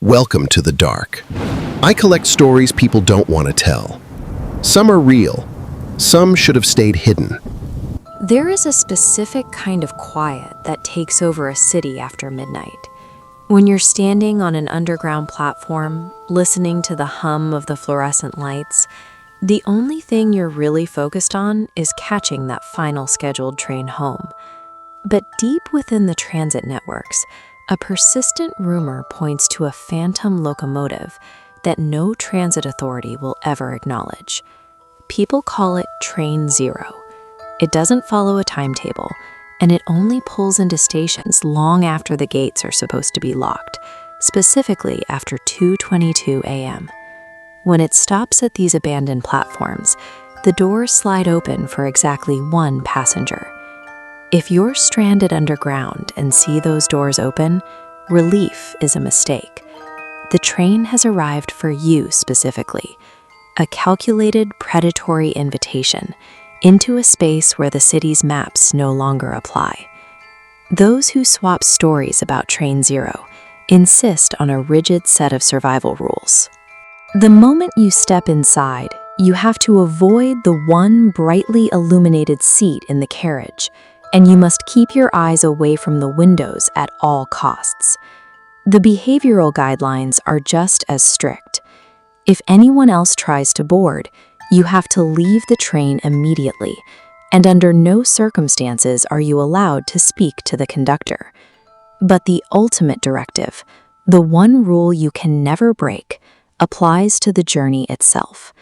Welcome to the dark. I collect stories people don't want to tell. Some are real. Some should have stayed hidden. There is a specific kind of quiet that takes over a city after midnight. When you're standing on an underground platform, listening to the hum of the fluorescent lights, the only thing you're really focused on is catching that final scheduled train home. But deep within the transit networks, a persistent rumor points to a phantom locomotive that no transit authority will ever acknowledge. People call it Train Zero. It doesn't follow a timetable, and it only pulls into stations long after the gates are supposed to be locked, specifically after 2:22 a.m. When it stops at these abandoned platforms, the doors slide open for exactly one passenger. If you're stranded underground and see those doors open, relief is a mistake. The train has arrived for you specifically, a calculated predatory invitation into a space where the city's maps no longer apply. Those who swap stories about Train Zero insist on a rigid set of survival rules. The moment you step inside, you have to avoid the one brightly illuminated seat in the carriage, and you must keep your eyes away from the windows at all costs. The behavioral guidelines are just as strict. If anyone else tries to board, you have to leave the train immediately, and under no circumstances are you allowed to speak to the conductor. But the ultimate directive, the one rule you can never break, applies to the journey itself.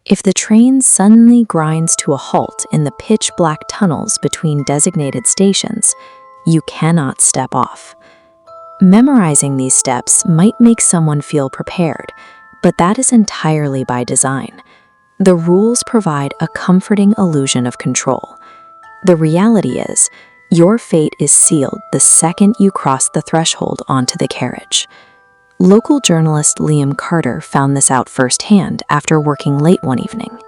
If the train suddenly grinds to a halt in the pitch-black tunnels between designated stations, you cannot step off. Memorizing these steps might make someone feel prepared, but that is entirely by design. The rules provide a comforting illusion of control. The reality is, your fate is sealed the second you cross the threshold onto the carriage. Local journalist Liam Carter found this out firsthand after working late one evening.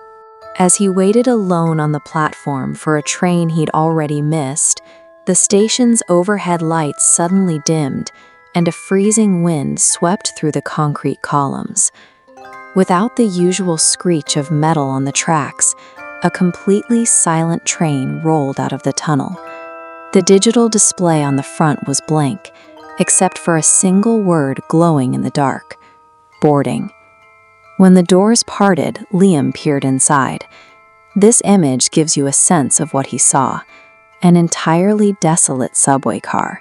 As he waited alone on the platform for a train he'd already missed, the station's overhead lights suddenly dimmed and a freezing wind swept through the concrete columns. Without the usual screech of metal on the tracks, a completely silent train rolled out of the tunnel. The digital display on the front was blank, except for a single word glowing in the dark: boarding. When the doors parted, Liam peered inside. This image gives you a sense of what he saw: an entirely desolate subway car.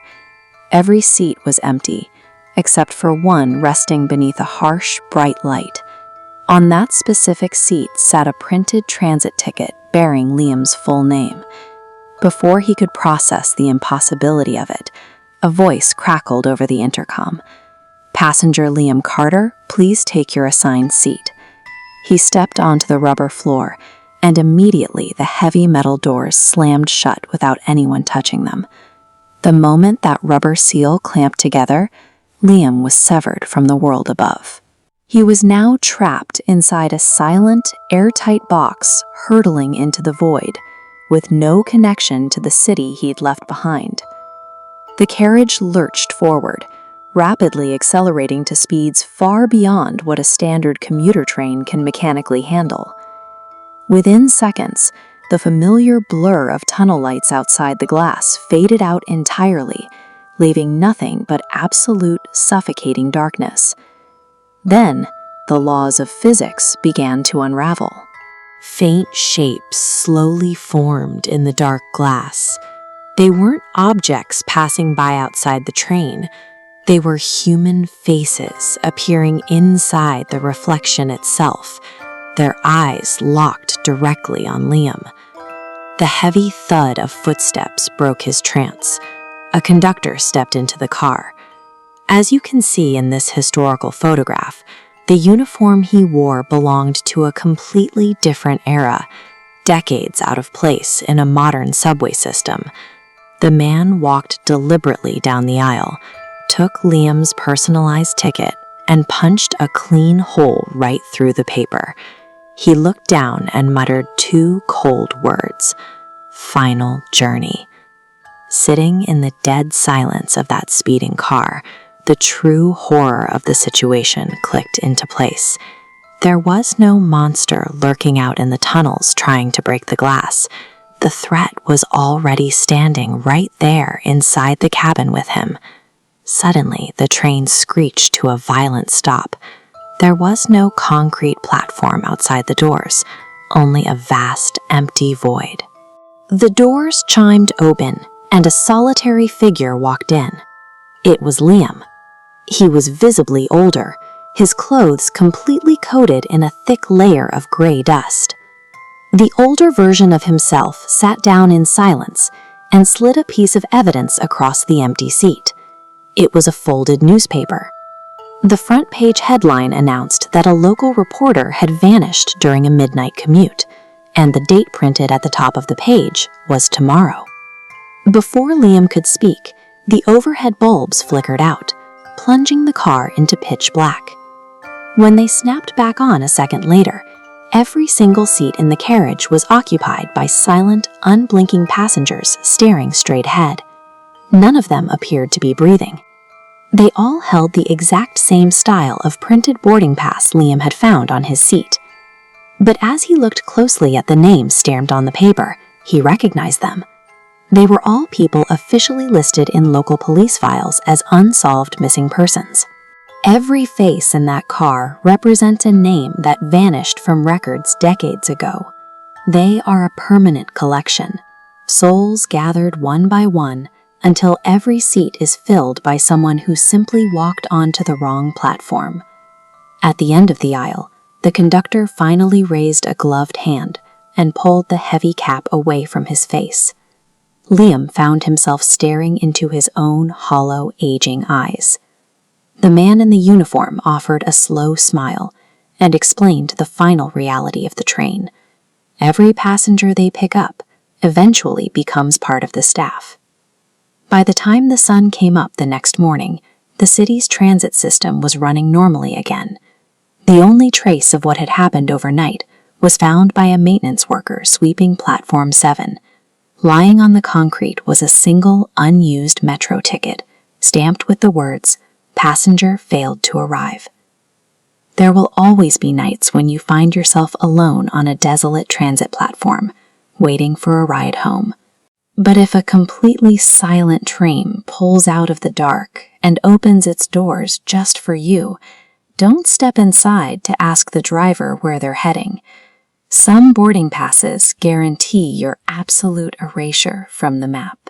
Every seat was empty, except for one resting beneath a harsh, bright light. On that specific seat sat a printed transit ticket bearing Liam's full name. Before he could process the impossibility of it, a voice crackled over the intercom. "Passenger Liam Carter, please take your assigned seat." He stepped onto the rubber floor, and immediately the heavy metal doors slammed shut without anyone touching them. The moment that rubber seal clamped together, Liam was severed from the world above. He was now trapped inside a silent, airtight box hurtling into the void, with no connection to the city he'd left behind. The carriage lurched forward, rapidly accelerating to speeds far beyond what a standard commuter train can mechanically handle. Within seconds, the familiar blur of tunnel lights outside the glass faded out entirely, leaving nothing but absolute, suffocating darkness. Then, the laws of physics began to unravel. Faint shapes slowly formed in the dark glass. They weren't objects passing by outside the train. They were human faces appearing inside the reflection itself, their eyes locked directly on Liam. The heavy thud of footsteps broke his trance. A conductor stepped into the car. As you can see in this historical photograph, the uniform he wore belonged to a completely different era, decades out of place in a modern subway system. The man walked deliberately down the aisle, took Liam's personalized ticket, and punched a clean hole right through the paper. He looked down and muttered two cold words: "Final journey." Sitting in the dead silence of that speeding car, the true horror of the situation clicked into place. There was no monster lurking out in the tunnels trying to break the glass. The threat was already standing right there inside the cabin with him. Suddenly, the train screeched to a violent stop. There was no concrete platform outside the doors, only a vast, empty void. The doors chimed open, and a solitary figure walked in. It was Liam. He was visibly older, his clothes completely coated in a thick layer of gray dust. The older version of himself sat down in silence and slid a piece of evidence across the empty seat. It was a folded newspaper. The front page headline announced that a local reporter had vanished during a midnight commute, and the date printed at the top of the page was tomorrow. Before Liam could speak, the overhead bulbs flickered out, plunging the car into pitch black. When they snapped back on a second later, every single seat in the carriage was occupied by silent, unblinking passengers staring straight ahead. None of them appeared to be breathing. They all held the exact same style of printed boarding pass Liam had found on his seat. But as he looked closely at the names stamped on the paper, he recognized them. They were all people officially listed in local police files as unsolved missing persons. Every face in that car represents a name that vanished from records decades ago. They are a permanent collection, souls gathered one by one until every seat is filled by someone who simply walked onto the wrong platform. At the end of the aisle, the conductor finally raised a gloved hand and pulled the heavy cap away from his face. Liam found himself staring into his own hollow, aging eyes. The man in the uniform offered a slow smile and explained the final reality of the train. Every passenger they pick up eventually becomes part of the staff. By the time the sun came up the next morning, the city's transit system was running normally again. The only trace of what had happened overnight was found by a maintenance worker sweeping Platform 7. Lying on the concrete was a single unused metro ticket, stamped with the words, "Passenger failed to arrive." There will always be nights when you find yourself alone on a desolate transit platform, waiting for a ride home. But if a completely silent train pulls out of the dark and opens its doors just for you, don't step inside to ask the driver where they're heading. Some boarding passes guarantee your absolute erasure from the map.